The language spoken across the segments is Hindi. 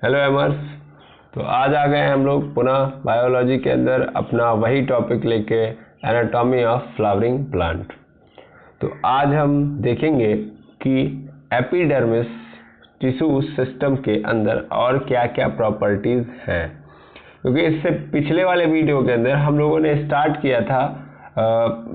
हेलो एमर्स। तो आज आ गए हम लोग पुनः बायोलॉजी के अंदर अपना वही टॉपिक लेके, एनाटॉमी ऑफ फ्लावरिंग प्लांट। तो आज हम देखेंगे कि एपिडर्मिस टिश्यू सिस्टम के अंदर और क्या क्या प्रॉपर्टीज हैं, क्योंकि इससे पिछले वाले वीडियो के अंदर हम लोगों ने स्टार्ट किया था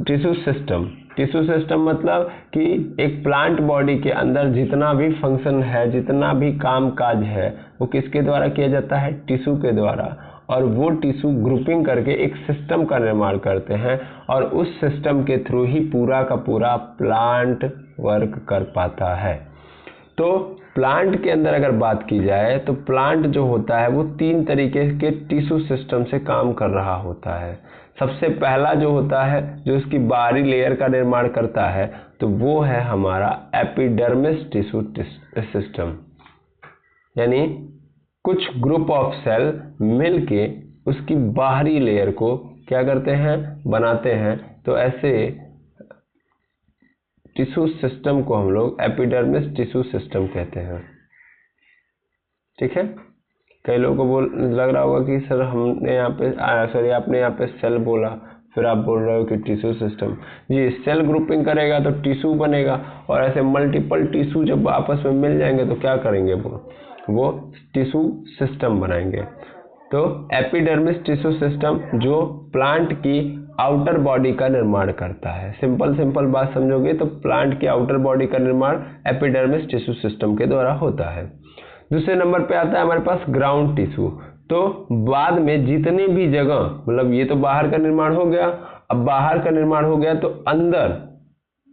टिश्यू सिस्टम। टिश्यू सिस्टम मतलब कि एक प्लांट बॉडी के अंदर जितना भी फंक्शन है, जितना भी काम काज है, वो किसके द्वारा किया जाता है? टिश्यू के द्वारा। और वो टिश्यू ग्रुपिंग करके एक सिस्टम का निर्माण करते हैं और उस सिस्टम के थ्रू ही पूरा का पूरा प्लांट वर्क कर पाता है। तो प्लांट के अंदर अगर बात की जाए तो प्लांट जो होता है वो 3 तरीके के टिश्यू सिस्टम से काम कर रहा होता है। सबसे पहला जो होता है, जो इसकी बाहरी लेयर का निर्माण करता है, तो वो है हमारा एपिडर्मिस टिश्यू सिस्टम। यानी कुछ ग्रुप ऑफ सेल मिलके उसकी बाहरी लेयर को क्या करते हैं? बनाते हैं। तो ऐसे टिश्यू सिस्टम को हम लोग एपिडर्मिस टिश्यू सिस्टम कहते हैं। ठीक है। कई लोगों को लग रहा होगा कि सर हमने यहाँ पे आपने यहाँ पे सेल बोला, फिर आप बोल रहे हो कि टिश्यू सिस्टम। जी, सेल ग्रुपिंग करेगा तो टिश्यू बनेगा, और ऐसे मल्टीपल टिश्यू जब आपस में मिल जाएंगे तो क्या करेंगे? वो टिश्यू सिस्टम बनाएंगे। तो एपिडर्मिस टिश्यू सिस्टम जो प्लांट की आउटर बॉडी का निर्माण करता है। सिंपल बात समझोगे तो प्लांट की आउटर बॉडी का निर्माण एपिडर्मिस टिश्यू सिस्टम के द्वारा होता है। दूसरे नंबर पे आता है हमारे पास ग्राउंड टिश्यू। तो बाद में जितनी भी जगह, मतलब ये तो बाहर का निर्माण हो गया, अब बाहर का निर्माण हो गया तो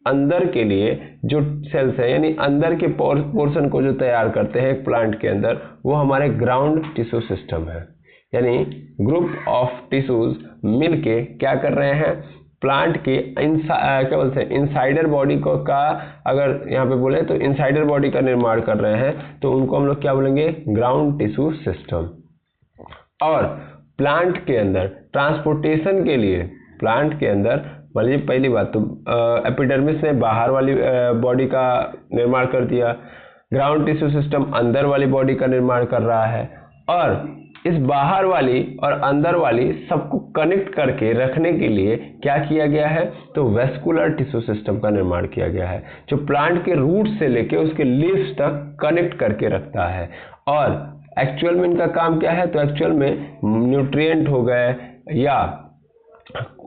अंदर के लिए जो सेल्स है, यानी अंदर के पोर्शन को जो तैयार करते हैं एक प्लांट के अंदर, वो हमारे ग्राउंड टिश्यू सिस्टम है। यानी ग्रुप ऑफ टिश्यूज मिलके क्या कर रहे हैं? प्लांट के क्या बोलते हैं, इनसाइडर बॉडी को का, अगर यहाँ पे बोले तो इनसाइडर बॉडी का निर्माण कर रहे हैं, तो उनको हम लोग क्या बोलेंगे? Ground tissue system. और प्लांट के अंदर ट्रांसपोर्टेशन के लिए, प्लांट के अंदर मान लीजिए पहली बात तो एपिडर्मिस ने बाहर वाली बॉडी का निर्माण कर दिया, ग्राउंड टिश्यू सिस्टम अंदर वाली बॉडी का निर्माण कर रहा है, और इस बाहर वाली और अंदर वाली सबको कनेक्ट करके रखने के लिए क्या किया गया है? तो वेस्कुलर टिश्यू सिस्टम का निर्माण किया गया है, जो प्लांट के रूट से लेके उसके लीव्स तक कनेक्ट करके रखता है। और एक्चुअल में इनका काम क्या है? तो एक्चुअल में न्यूट्रिएंट हो गए या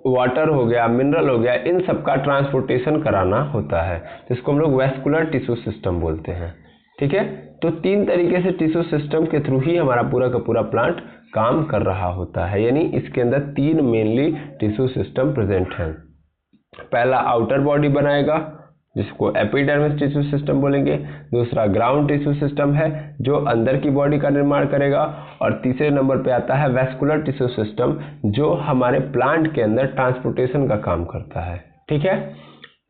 वाटर हो गया, मिनरल हो गया, इन सब का ट्रांसपोर्टेशन कराना होता है, जिसको हम लोग वेस्कुलर टिश्यू सिस्टम बोलते हैं। ठीक है। तो 3 तरीके से टिश्यू सिस्टम के थ्रू ही हमारा पूरा का पूरा प्लांट काम कर रहा होता है। यानी इसके अंदर 3 मेनली टिश्यू सिस्टम प्रेजेंट हैं। पहला आउटर बॉडी बनाएगा, जिसको एपिडर्मिस टिश्यू सिस्टम बोलेंगे। दूसरा ग्राउंड टिश्यू सिस्टम है, जो अंदर की बॉडी का निर्माण करेगा। और तीसरे नंबर पे आता है वेस्कुलर टिश्यू सिस्टम, जो हमारे प्लांट के अंदर ट्रांसपोर्टेशन का काम करता है। ठीक है।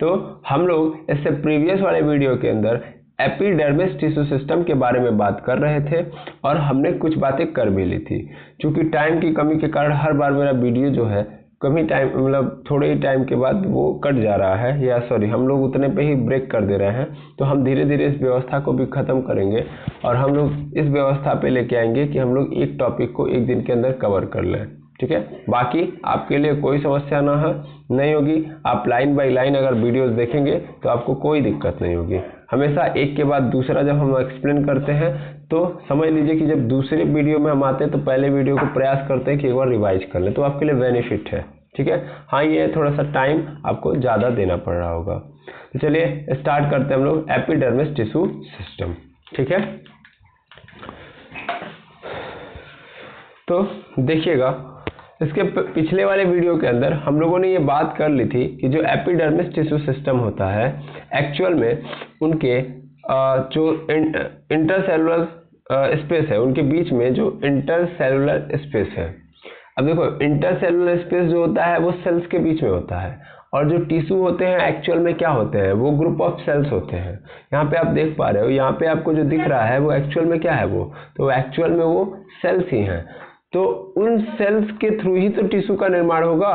तो हम लोग इससे प्रीवियस वाले वीडियो के अंदर एपिडर्मिस टिश्यू सिस्टम के बारे में बात कर रहे थे, और हमने कुछ बातें कर भी ली थी। क्योंकि टाइम की कमी के कारण हर बार मेरा वीडियो जो है कमी टाइम, मतलब थोड़े ही टाइम के बाद वो कट जा रहा है, या सॉरी हम लोग उतने पे ही ब्रेक कर दे रहे हैं। तो हम धीरे धीरे इस व्यवस्था को भी ख़त्म करेंगे, और हम लोग इस व्यवस्था पे लेके आएंगे कि हम लोग एक टॉपिक को एक दिन के अंदर कवर कर लें। ठीक है। बाकी आपके लिए कोई समस्या नहीं होगी। आप लाइन बाय लाइन अगर वीडियोस देखेंगे तो आपको कोई दिक्कत नहीं होगी। हमेशा एक के बाद दूसरा जब हम एक्सप्लेन करते हैं तो समझ लीजिए कि जब दूसरे वीडियो में हम आते हैं तो पहले वीडियो को प्रयास करते हैं कि एक बार रिवाइज कर लें, तो आपके लिए बेनिफिट है। ठीक है। हाँ, ये थोड़ा सा टाइम आपको ज़्यादा देना पड़ रहा होगा। तो चलिए स्टार्ट करते हैं हम लोग एपिडर्मिस टिश्यू सिस्टम। ठीक है। तो देखिएगा, इसके पिछले वाले वीडियो के अंदर हम लोगों ने ये बात कर ली थी कि जो एपिडर्मिस टिश्यू सिस्टम होता है, एक्चुअल में उनके जो इंटरसेलुलर स्पेस है, उनके बीच में जो इंटरसेलुलर स्पेस है। अब देखो, इंटरसेलुलर स्पेस जो होता है वो सेल्स के बीच में होता है, और जो टिश्यू होते हैं एक्चुअल में क्या होते हैं? वो ग्रुप ऑफ सेल्स होते हैं। यहाँ पे आप देख पा रहे हो, यहाँ पे आपको जो दिख रहा है वो एक्चुअल में क्या है? तो एक्चुअल में वो सेल्स ही हैं। तो उन सेल्स के थ्रू ही तो टिश्यू का निर्माण होगा,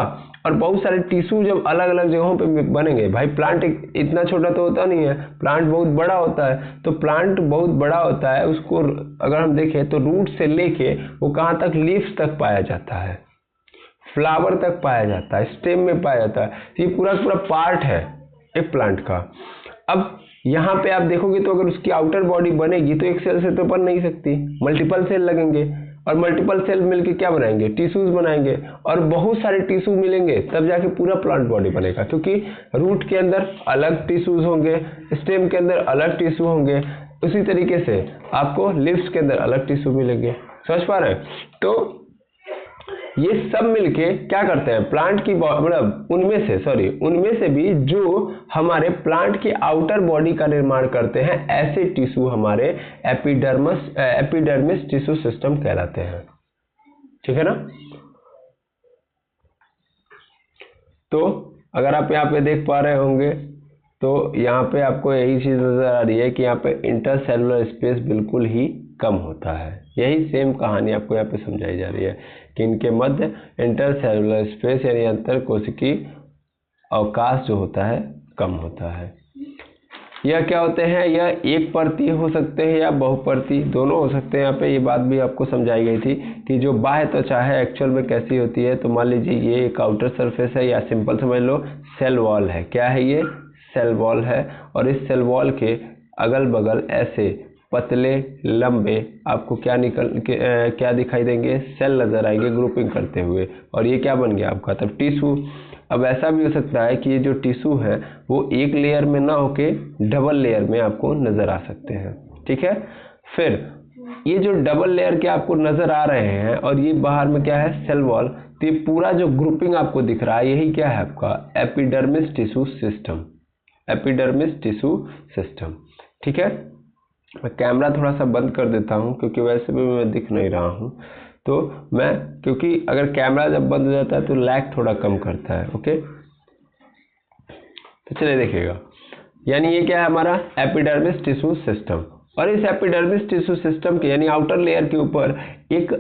और बहुत सारे टिश्यू जब अलग अलग जगहों पे बनेंगे, भाई प्लांट इतना छोटा तो होता नहीं है, प्लांट बहुत बड़ा होता है। तो प्लांट बहुत बड़ा होता है, उसको अगर हम देखें तो रूट से लेके वो कहाँ तक, लीव्स तक पाया जाता है, फ्लावर तक पाया जाता है, स्टेम में पाया जाता है। ये पूरा पूरा पार्ट है एक प्लांट का। अब यहाँ पे आप देखोगे तो अगर उसकी आउटर बॉडी बनेगी तो एक सेल से तो बन नहीं सकती, मल्टीपल सेल लगेंगे, और मल्टीपल सेल मिलके क्या बनाएंगे, टिश्यूज बनाएंगे, और बहुत सारे टिश्यू मिलेंगे तब जाके पूरा प्लांट बॉडी बनेगा। क्योंकि रूट के अंदर अलग टिश्यूज होंगे, स्टेम के अंदर अलग टिश्यू होंगे, उसी तरीके से आपको लीव्स के अंदर अलग टिश्यू मिलेंगे। समझ पा रहे हैं? तो ये सब मिलके क्या करते हैं, प्लांट की मतलब उनमें से भी जो हमारे प्लांट की आउटर बॉडी का निर्माण करते हैं, ऐसे टिश्यू हमारे एपिडर्मिस टिश्यू सिस्टम कहलाते हैं। ठीक है ना? तो अगर आप यहाँ पे देख पा रहे होंगे तो यहाँ पे आपको यही चीज नजर आ रही है कि यहाँ पे इंटरसेलुलर स्पेस बिल्कुल ही कम होता है। यही सेम कहानी आपको यहाँ पे समझाई जा रही है कि इनके मध्य इंटरसेलुलर स्पेस यानी अंतर कोशिकीय अवकाश जो होता है कम होता है। यह क्या होते हैं, यह एक परती हो सकते हैं या बहुपर्ती, दोनों हो सकते हैं। यहाँ पे ये बात भी आपको समझाई गई थी कि जो बाह्य त्वचा है एक्चुअल में कैसी होती है। तो मान लीजिए ये एक आउटर सरफेस है, या सिंपल समझ लो सेल वॉल है। क्या है ये? सेल वॉल है। और इस सेल वॉल के अगल बगल ऐसे पतले लंबे आपको क्या दिखाई देंगे, सेल नजर आएंगे ग्रुपिंग करते हुए, और ये क्या बन गया आपका तब टिश्यू। अब ऐसा भी हो सकता है कि ये जो टिश्यू है वो एक लेयर में ना होके डबल लेयर में आपको नजर आ सकते हैं। ठीक है? फिर ये जो डबल लेयर के आपको नजर आ रहे हैं और ये बाहर में क्या है, सेल वॉल, तो ये पूरा जो ग्रुपिंग आपको दिख रहा है यही क्या है आपका epidermis tissue system. Epidermis tissue system. ठीक है? मैं कैमरा थोड़ा सा बंद कर देता हूं क्योंकि वैसे भी मैं दिख नहीं रहा हूं। तो मैं, क्योंकि अगर कैमरा जब बंद हो जाता है तो लैग थोड़ा कम करता है। ओके, तो चलिए देखिएगा, यानी ये क्या है हमारा एपिडर्मिस टिश्यू सिस्टम। और इस एपिडर्मिस टिश्यू सिस्टम के यानी आउटर लेयर के ऊपर एक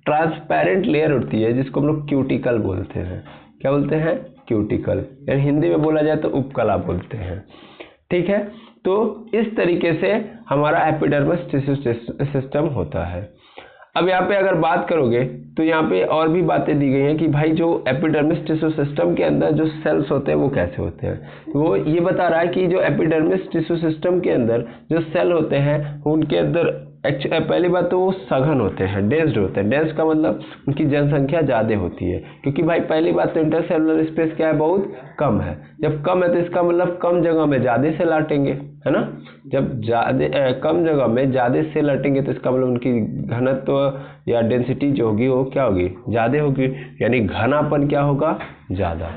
ट्रांसपेरेंट लेयर होती है जिसको हम लोग क्यूटिकल बोलते हैं। क्या बोलते हैं? क्यूटिकल, यानी हिंदी में बोला जाए तो उपकला बोलते हैं। ठीक है? तो इस तरीके से हमारा एपिडर्मिस टिश्यू सिस्टम होता है। अब यहाँ पे अगर बात करोगे तो यहाँ पे और भी बातें दी गई हैं कि भाई जो एपिडर्मिस टिश्यू सिस्टम के अंदर जो सेल्स होते हैं वो कैसे होते हैं। वो ये बता रहा है कि जो एपिडर्मिस टिश्यू सिस्टम के अंदर जो सेल होते हैं उनके अंदर पहली बात तो वो सघन होते हैं, डेंस्ड होते हैं। डेंस का मतलब उनकी जनसंख्या ज़्यादा होती है, क्योंकि भाई पहली बात तो इंटरसेलुलर स्पेस क्या है, बहुत कम है। जब कम है तो इसका मतलब कम जगह में ज़्यादा सेल अटेंगे, है ना। जब कम जगह में ज़्यादा सेल अटेंगे तो इसका मतलब उनकी घनत्व या डेंसिटी जो होगी वो क्या होगी, ज़्यादा होगी, यानी घनापन क्या होगा, ज़्यादा।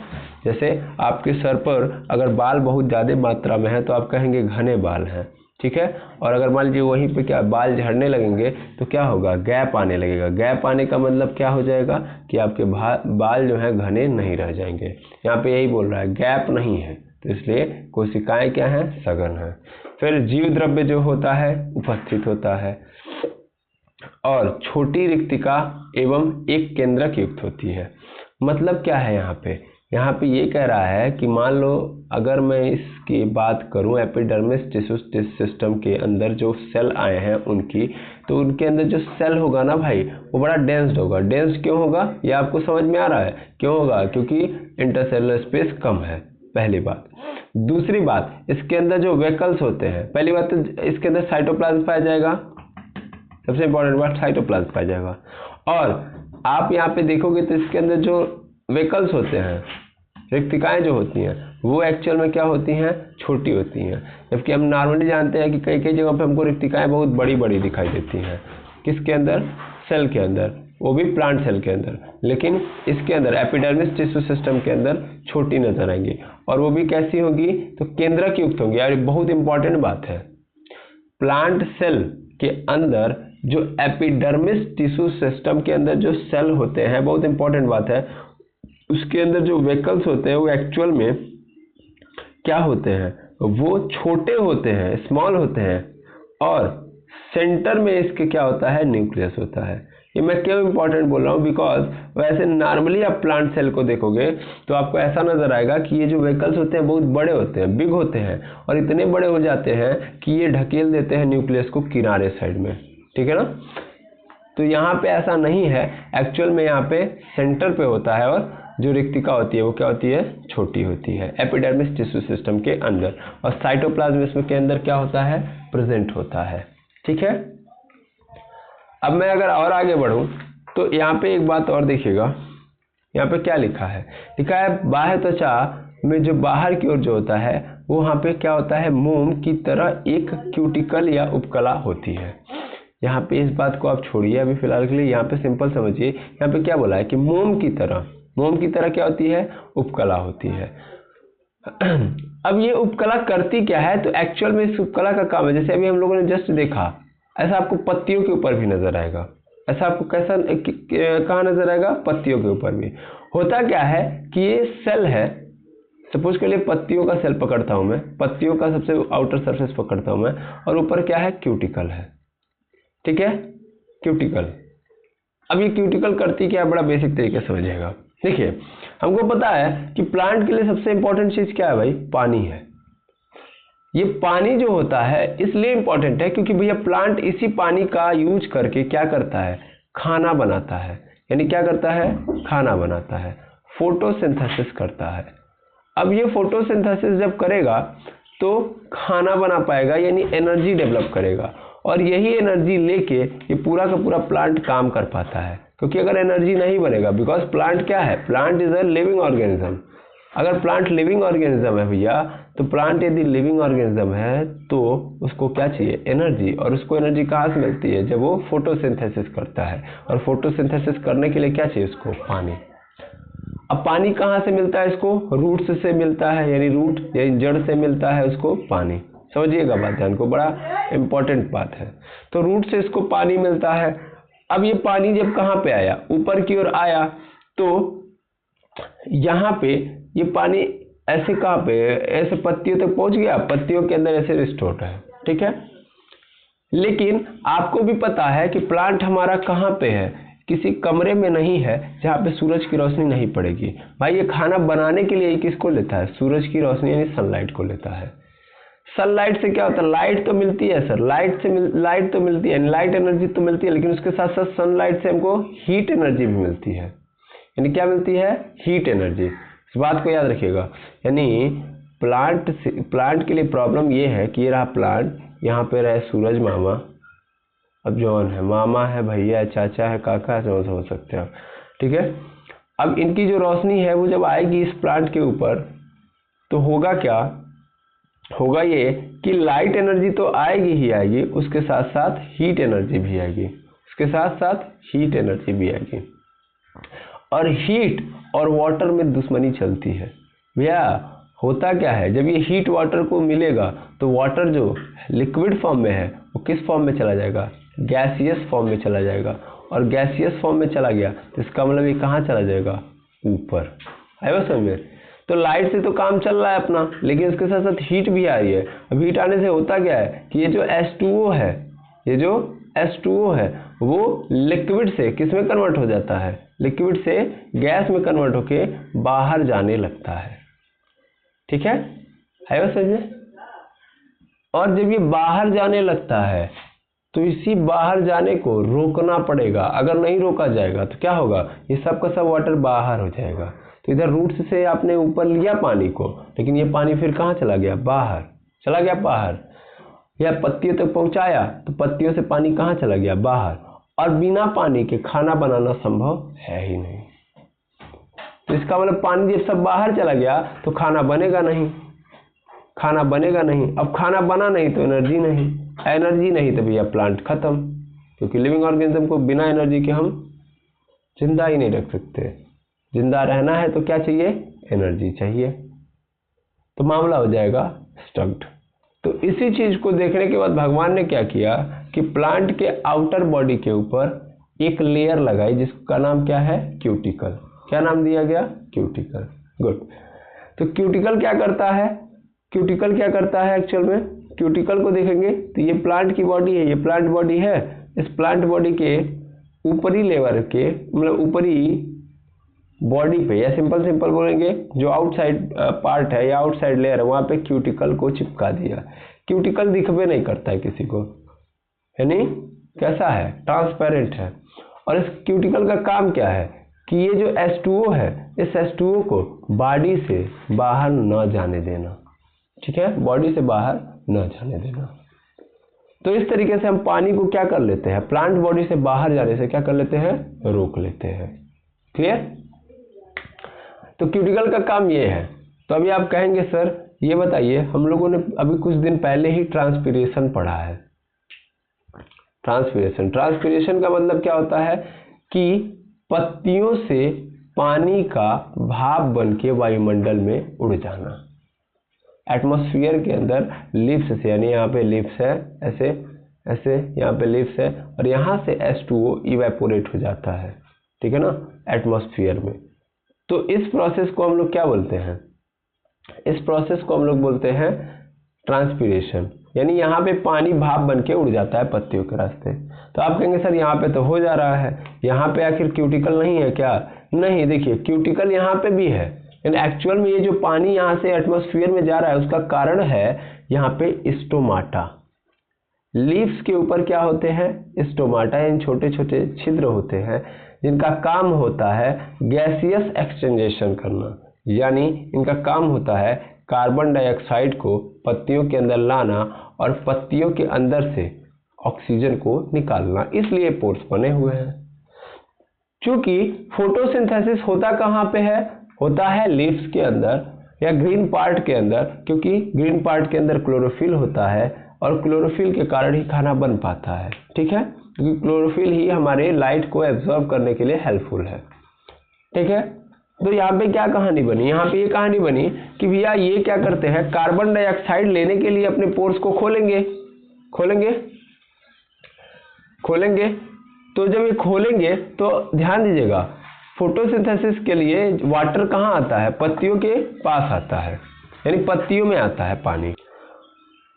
जैसे आपके सर पर अगर बाल बहुत ज़्यादा मात्रा में है तो आप कहेंगे घने बाल हैं। ठीक है? और अगर मान लीजिए वहीं पे क्या बाल झड़ने लगेंगे तो क्या होगा, गैप आने लगेगा। गैप आने का मतलब क्या हो जाएगा कि आपके बाल जो है घने नहीं रह जाएंगे। यहाँ पे यही बोल रहा है, गैप नहीं है, तो इसलिए कोशिकाएं क्या हैं, सघन है। फिर जीव द्रव्य जो होता है उपस्थित होता है, और छोटी रिक्तिका एवं एक केंद्रक युक्त होती है। मतलब क्या है यहाँ पे ये कह रहा है कि मान लो अगर मैं इसकी बात करूं एपिडर्मिस टिश्यू सिस्टम के अंदर जो सेल आए हैं उनकी, तो उनके अंदर जो सेल होगा ना भाई वो बड़ा डेंस्ड होगा। डेंस्ड क्यों होगा ये आपको समझ में आ रहा है, क्यों होगा, क्योंकि इंटरसेलुलर स्पेस कम है, पहली बात। दूसरी बात, इसके अंदर जो वेकल्स होते हैं, पहली बात तो इसके अंदर साइटोप्लाज्म पाया जाएगा, सबसे इंपॉर्टेंट बात साइटोप्लाज्म पाया जाएगा। और आप यहाँ पे देखोगे तो इसके अंदर जो वेकल्स होते हैं, रिक्तिकाएं जो होती हैं वो एक्चुअल में क्या होती हैं, छोटी होती हैं। जबकि हम नॉर्मली जानते हैं कि कई कई जगह पे हमको रिक्तिकाएं बहुत बड़ी बड़ी दिखाई देती हैं। किसके अंदर, सेल के अंदर, वो भी प्लांट सेल के अंदर। लेकिन इसके अंदर एपिडर्मिस टिश्यू सिस्टम के अंदर छोटी नजर आएंगी, और वो भी कैसी होगी, तो केंद्रक युक्त होंगी। यार बहुत इंपॉर्टेंट बात है, प्लांट सेल के अंदर जो एपिडर्मिस टिश्यू सिस्टम के अंदर जो सेल होते हैं, बहुत इंपॉर्टेंट बात है, उसके अंदर जो वेकल्स होते हैं वो एक्चुअल में क्या होते हैं, वो छोटे होते हैं, स्मॉल होते हैं, और सेंटर में इसके क्या होता है, न्यूक्लियस होता है। ये मैं क्यों इंपॉर्टेंट बोल रहा हूँ, बिकॉज वैसे नॉर्मली आप प्लांट सेल को देखोगे तो आपको ऐसा नजर आएगा कि ये जो वेहिकल्स होते हैं बहुत बड़े होते हैं, बिग होते हैं, और इतने बड़े हो जाते हैं कि ये ढकेल देते हैं न्यूक्लियस को किनारे साइड में, ठीक है ना। तो यहाँ पे ऐसा नहीं है, एक्चुअल में यहाँ पे सेंटर पे होता है और जो रिक्तिका होती है वो क्या होती है, छोटी होती है एपिडर्मिस टिश्यू सिस्टम के अंदर, और साइटोप्लाज्म के अंदर क्या होता है, प्रेजेंट होता है, ठीक है। अब मैं अगर और आगे बढ़ूं तो यहाँ पे एक बात और देखिएगा, यहाँ पे क्या लिखा है, लिखा है बाह्य त्वचा में जो बाहर की ओर जो होता है वो वहाँ पे क्या होता है, मोम की तरह एक क्यूटिकल या उपकला होती है। यहाँ पे इस बात को आप छोड़िए अभी फिलहाल के लिए, यहाँ पे सिंपल समझिए, यहाँ पे क्या बोला है कि मोम की तरह क्या होती है, उपकला होती है। अब ये उपकला करती क्या है, तो एक्चुअल में इस उपकला का काम है, जैसे अभी हम लोगों ने जस्ट देखा, ऐसा आपको पत्तियों के ऊपर भी नजर आएगा, ऐसा आपको कैसा कहाँ नजर आएगा, पत्तियों के ऊपर भी। होता क्या है कि ये सेल है, सपोज के लिए पत्तियों का सेल पकड़ता हूं मैं, पत्तियों का सबसे आउटर सरफेस पकड़ता हूं मैं, और ऊपर क्या है, क्यूटिकल है, ठीक है, क्यूटिकल। अब ये क्यूटिकल करती क्या है, बड़ा बेसिक तरीके से समझिएगा। देखिए हमको पता है कि प्लांट के लिए सबसे इंपॉर्टेंट चीज क्या है भाई, पानी है। ये पानी जो होता है इसलिए इंपॉर्टेंट है क्योंकि भैया प्लांट इसी पानी का यूज करके क्या करता है, खाना बनाता है, यानी क्या करता है, खाना बनाता है, फोटोसिंथेसिस करता है। अब ये फोटोसिंथेसिस जब करेगा तो खाना बना पाएगा, यानी एनर्जी डेवलप करेगा, और यही एनर्जी लेके ये पूरा का पूरा प्लांट काम कर पाता है। क्योंकि अगर एनर्जी नहीं बनेगा, बिकॉज प्लांट क्या है, plant is a living organism. अगर प्लांट लिविंग ऑर्गेनिज्म है भैया, तो प्लांट यदि लिविंग ऑर्गेनिज्म है तो उसको क्या चाहिए, एनर्जी, और उसको एनर्जी कहाँ से मिलती है, जब वो फोटोसिंथेसिस करता है, और फोटोसिंथेसिस करने के लिए क्या चाहिए उसको, पानी। अब पानी कहाँ से मिलता है इसको, रूट्स से मिलता है, यानी रूट यानी जड़ से मिलता है उसको पानी। समझिएगा बात, ध्यान को, बड़ा इंपॉर्टेंट बात है। तो रूट से इसको पानी मिलता है। अब ये पानी जब कहाँ पे आया, ऊपर की ओर आया, तो यहाँ पे ये पानी ऐसे कहाँ पे, ऐसे पत्तियों तक पहुंच गया, पत्तियों के अंदर ऐसे रिस्टोर्ड है, ठीक है। लेकिन आपको भी पता है कि प्लांट हमारा कहाँ पे है, किसी कमरे में नहीं है जहाँ पे सूरज की रोशनी नहीं पड़ेगी। भाई ये खाना बनाने के लिए किसको लेता है, सूरज की रोशनी यानी सनलाइट को लेता है। सनलाइट से क्या होता है, लाइट तो मिलती है सर, लाइट तो मिलती है, लाइट एनर्जी तो मिलती है, लेकिन उसके साथ साथ सनलाइट से हमको हीट एनर्जी भी मिलती है। यानी क्या मिलती है, हीट एनर्जी। इस बात को याद रखिएगा। यानी प्लांट के लिए प्रॉब्लम ये है कि ये रहा प्लांट, यहाँ पे रहे सूरज मामा, अब जौन है मामा है, भैया, चाचा है, काका है, जो समझ सकते हैं आप, ठीक है। अब इनकी जो रोशनी है वो जब आएगी इस प्लांट के ऊपर, तो होगा क्या, होगा ये कि लाइट एनर्जी तो आएगी ही आएगी, उसके साथ साथ हीट एनर्जी भी आएगी, उसके साथ साथ हीट एनर्जी भी आएगी। और हीट और वाटर में दुश्मनी चलती है भैया। होता क्या है, जब ये हीट वाटर को मिलेगा तो वाटर जो लिक्विड फॉर्म में है वो किस फॉर्म में चला जाएगा, गैसियस फॉर्म में चला जाएगा, और गैसियस फॉर्म में चला गया तो इसका मतलब ये कहाँ चला जाएगा, ऊपर। आया समझ में। तो लाइट से तो काम चल रहा है अपना, लेकिन इसके साथ साथ हीट भी आ रही है। अब हीट आने से होता क्या है कि ये जो H2O है, ये जो H2O है वो लिक्विड से किस में कन्वर्ट हो जाता है, लिक्विड से गैस में कन्वर्ट होके बाहर जाने लगता है, ठीक है, आया समझ में। और जब ये बाहर जाने लगता है तो इसी बाहर जाने को रोकना पड़ेगा। अगर नहीं रोका जाएगा तो क्या होगा, ये सब का सब वाटर बाहर हो जाएगा। तो इधर रूट्स से आपने ऊपर लिया पानी को, लेकिन ये पानी फिर कहाँ चला गया, बाहर चला गया, बाहर, या पत्तियों तक पहुंचाया तो पत्तियों से पानी कहाँ चला गया, बाहर। और बिना पानी के खाना बनाना संभव है ही नहीं। तो इसका मतलब पानी जब सब बाहर चला गया तो खाना बनेगा नहीं, खाना बनेगा नहीं। अब खाना बना नहीं तो एनर्जी नहीं, एनर्जी नहीं तो भैया प्लांट खत्म, क्योंकि लिविंग ऑर्गेनिज्म को बिना एनर्जी के हम जिंदा ही नहीं रख सकते। जिंदा रहना है तो क्या चाहिए, एनर्जी चाहिए, तो मामला हो जाएगा स्टक्ड। तो इसी चीज को देखने के बाद भगवान ने क्या किया कि प्लांट के आउटर बॉडी के ऊपर एक लेयर लगाई जिसका नाम क्या है, क्यूटिकल। क्या नाम दिया गया, क्यूटिकल। गुड। तो क्यूटिकल क्या करता है, क्यूटिकल क्या करता है एक्चुअल में, क्यूटिकल को देखेंगे तो ये प्लांट की बॉडी है, ये प्लांट बॉडी है। इस प्लांट बॉडी के ऊपरी लेयर के मतलब ऊपरी बॉडी पे, या सिंपल बोलेंगे जो आउटसाइड पार्ट है या आउटसाइड लेयर है वहाँ पे क्यूटिकल को चिपका दिया। क्यूटिकल दिखबे नहीं करता है किसी को, यानी कैसा है, ट्रांसपेरेंट है। और इस क्यूटिकल का काम क्या है कि ये जो H2O है इस H2O को बॉडी से बाहर न जाने देना, ठीक है, बॉडी से बाहर न जाने देना। तो इस तरीके से हम पानी को क्या कर लेते हैं, प्लांट बॉडी से बाहर जाने से क्या कर लेते हैं, रोक लेते हैं। क्लियर? तो क्यूटिकल का काम ये है। तो अभी आप कहेंगे सर ये बताइए, हम लोगों ने अभी कुछ दिन पहले ही ट्रांसपीरेशन पढ़ा है। ट्रांसपीरेशन का मतलब क्या होता है कि पत्तियों से पानी का भाप बन के वायुमंडल में उड़ जाना। एटमॉस्फेयर के अंदर लीव्स से, यानी यहाँ पे लीव्स है, ऐसे ऐसे यहाँ पे लीव्स है, और यहाँ से H2O इवेपोरेट हो जाता है, ठीक है ना, एटमॉस्फेयर में। तो इस प्रोसेस को हम लोग क्या बोलते हैं, इस प्रोसेस को हम लोग बोलते हैं ट्रांसपीरेशन। यानी यहाँ पे पानी भाप बन के उड़ जाता है पत्तियों के रास्ते। तो आप कहेंगे सर यहाँ पे तो हो जा रहा है, यहाँ पे आखिर क्यूटिकल नहीं है क्या? नहीं, देखिए क्यूटिकल यहाँ पे भी है, लेकिन एक्चुअल में ये जो पानी यहाँ से एटमॉस्फेयर में जा रहा है उसका कारण है यहाँ पे स्टोमाटा। लीव्स के ऊपर क्या होते हैं, स्टोमाटा, यानी छोटे छोटे छिद्र होते हैं जिनका काम होता है गैसियस एक्सचेंजेशन करना। यानी इनका काम होता है कार्बन डाइऑक्साइड को पत्तियों के अंदर लाना और पत्तियों के अंदर से ऑक्सीजन को निकालना, इसलिए पोर्स बने हुए हैं। चूंकि फोटोसिंथेसिस होता कहाँ पे है, होता है लीव्स के अंदर या ग्रीन पार्ट के अंदर, क्योंकि ग्रीन पार्ट के अंदर क्लोरोफिल होता है और क्लोरोफिल के कारण ही खाना बन पाता है, ठीक है, क्योंकि क्लोरोफिल ही हमारे लाइट को एब्जॉर्ब करने के लिए हेल्पफुल है, ठीक है। तो यहाँ पे क्या कहानी बनी, यहाँ पे ये कहानी बनी कि भैया ये क्या करते हैं, कार्बन डाइऑक्साइड लेने के लिए अपने पोर्स को खोलेंगे। तो जब ये खोलेंगे तो ध्यान दीजिएगा, फोटोसिंथेसिस के लिए वाटर कहाँ आता है, पत्तियों के पास आता है, यानी पत्तियों में आता है पानी।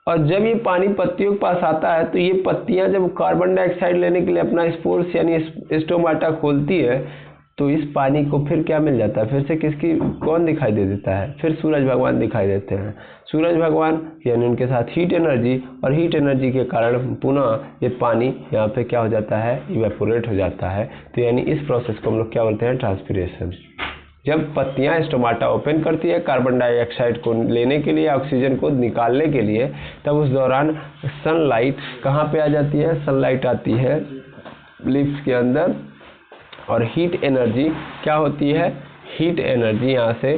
और जब ये पानी पत्तियों के पास आता है तो ये पत्तियां जब कार्बन डाइऑक्साइड लेने के लिए अपना स्पोर्स यानी स्टोमाटा खोलती है तो इस पानी को फिर क्या मिल जाता है, फिर से कौन दिखाई दे देता है, फिर सूरज भगवान दिखाई देते हैं। सूरज भगवान यानी उनके साथ हीट एनर्जी, और हीट एनर्जी के कारण पुनः ये पानी यहाँ पे क्या हो जाता है, इवेपोरेट हो जाता है। तो यानी इस प्रोसेस को हम लोग क्या बोलते हैं, ट्रांसपीरेशन। जब पत्तियां स्टोमाटा ओपन करती है कार्बन डाइऑक्साइड को लेने के लिए, ऑक्सीजन को निकालने के लिए, तब उस दौरान सनलाइट कहाँ पे आ जाती है, सनलाइट आती है लीव्स के अंदर, और हीट एनर्जी क्या होती है, हीट एनर्जी यहाँ से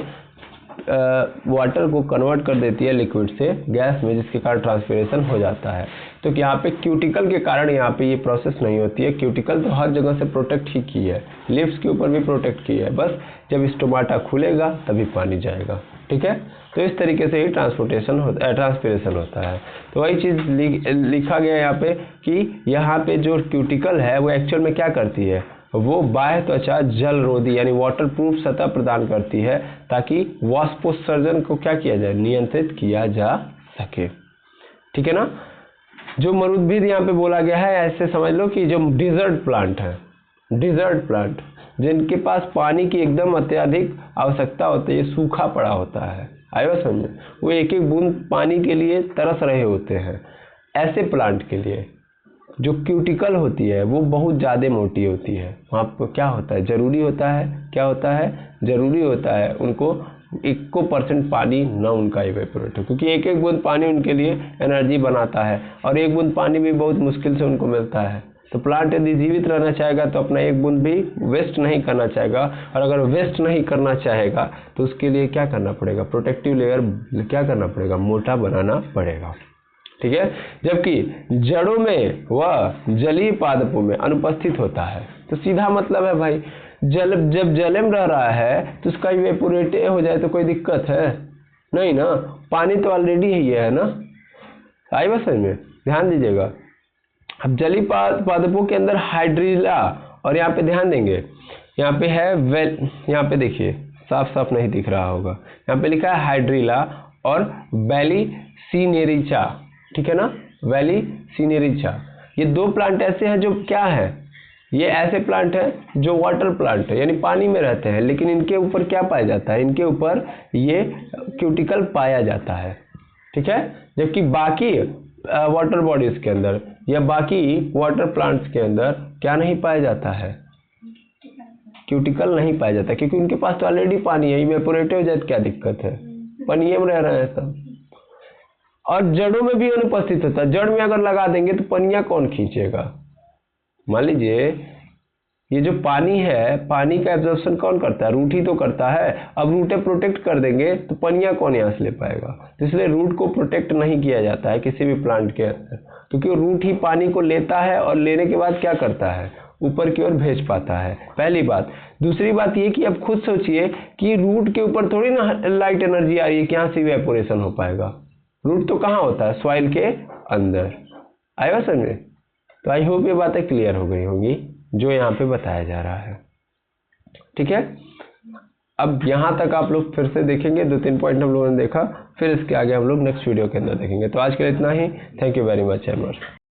वाटर को कन्वर्ट कर देती है लिक्विड से गैस में, जिसके कारण ट्रांसपीरेशन हो जाता है। तो यहाँ पे क्यूटिकल के कारण यहाँ पे ये प्रोसेस नहीं होती है। क्यूटिकल तो हर जगह से प्रोटेक्ट ही की है, लीव्स के ऊपर भी प्रोटेक्ट की है, बस जब स्टोमाटा खुलेगा तभी पानी जाएगा, ठीक है। तो इस तरीके से ही ट्रांसपीरेशन होता है। तो वही चीज़ लिखा गया यहाँ पे कि यहाँ पे जो क्यूटिकल है वो एक्चुअल में क्या करती है, वो बाह्य त्वचा जल रोधी यानी वाटर प्रूफ सतह प्रदान करती है, ताकि वाष्पोत्सर्जन को क्या किया जाए, नियंत्रित किया जा सके, ठीक है ना। जो मरुद्भिद यहाँ पे बोला गया है, ऐसे समझ लो कि जो डिजर्ट प्लांट है, डिजर्ट प्लांट जिनके पास पानी की एकदम अत्यधिक आवश्यकता होती है, सूखा पड़ा होता है, आया समझ, वो एक एक बूंद पानी के लिए तरस रहे होते हैं, ऐसे प्लांट के लिए जो क्यूटिकल होती है वो बहुत ज़्यादा मोटी होती है। वहाँ पर क्या होता है, जरूरी होता है, क्या होता है, जरूरी होता है उनको 1% पानी ना उनका इवेपोरेट हो, क्योंकि एक एक बूंद पानी उनके लिए एनर्जी बनाता है, और एक बूंद पानी भी बहुत मुश्किल से उनको मिलता है। तो प्लांट यदि जीवित रहना चाहेगा तो अपना एक बूंद भी वेस्ट नहीं करना चाहेगा, और अगर वेस्ट नहीं करना चाहेगा तो उसके लिए क्या करना पड़ेगा, प्रोटेक्टिव लेयर क्या करना पड़ेगा, मोटा बनाना पड़ेगा, ठीक है। जबकि जड़ों में वह जलीय पादपों में अनुपस्थित होता है। तो सीधा मतलब है भाई, जब जल में रह रहा है तो उसका इवेपोरेट हो जाए तो कोई दिक्कत है नहीं ना, पानी तो ऑलरेडी ही है ना, आई बस में ध्यान दीजिएगा। अब जलीय पादपों के अंदर हाइड्रीला, और यहाँ पे ध्यान देंगे, यहाँ पे है यहाँ पे देखिए साफ साफ नहीं दिख रहा होगा, यहाँ पे लिखा है हाइड्रीला और वैलीसिनेरिचा, ठीक है ना, वैलीसिनेरिचा। ये दो प्लांट ऐसे हैं जो क्या है, ये ऐसे प्लांट हैं जो वाटर प्लांट है, यानी पानी में रहते हैं, लेकिन इनके ऊपर क्या पाया जाता है, इनके ऊपर ये क्यूटिकल पाया जाता है, ठीक है। जबकि बाकी वाटर बॉडीज के अंदर या बाकी वाटर प्लांट्स के अंदर क्या नहीं पाया जाता है, क्यूटिकल नहीं पाया जाता, क्योंकि उनके पास तो ऑलरेडी पानी है, इवेपोरेट हो जाए तो क्या दिक्कत है, पानी में रह रहे हैं सब। और जड़ों में भी अनुपस्थित होता है, जड़ में अगर लगा देंगे तो पनिया कौन खींचेगा। मान लीजिए ये जो पानी है, पानी का एब्जॉर्प्शन कौन करता है, रूट ही तो करता है। अब रूटें प्रोटेक्ट कर देंगे तो पनिया कौन यहाँ से ले पाएगा। तो इसलिए रूट को प्रोटेक्ट नहीं किया जाता है किसी भी प्लांट के अंदर, क्योंकि रूट ही पानी को लेता है और लेने के बाद क्या करता है, ऊपर की ओर भेज पाता है, पहली बात। दूसरी बात ये कि अब खुद सोचिए कि रूट के ऊपर थोड़ी ना लाइट एनर्जी आ रही है कि यहाँ से इवेपोरेशन हो पाएगा। रूट तो कहाँ होता है, सॉइल के अंदर। आएगा समझ में। तो आई होप ये बातें क्लियर हो गई होंगी जो यहाँ पे बताया जा रहा है, ठीक है। अब यहाँ तक आप लोग फिर से देखेंगे, 2-3 पॉइंट हम लोगों ने देखा, फिर इसके आगे हम लोग नेक्स्ट वीडियो के अंदर देखेंगे। तो आज के लिए इतना ही। Thank you very much एमर्स।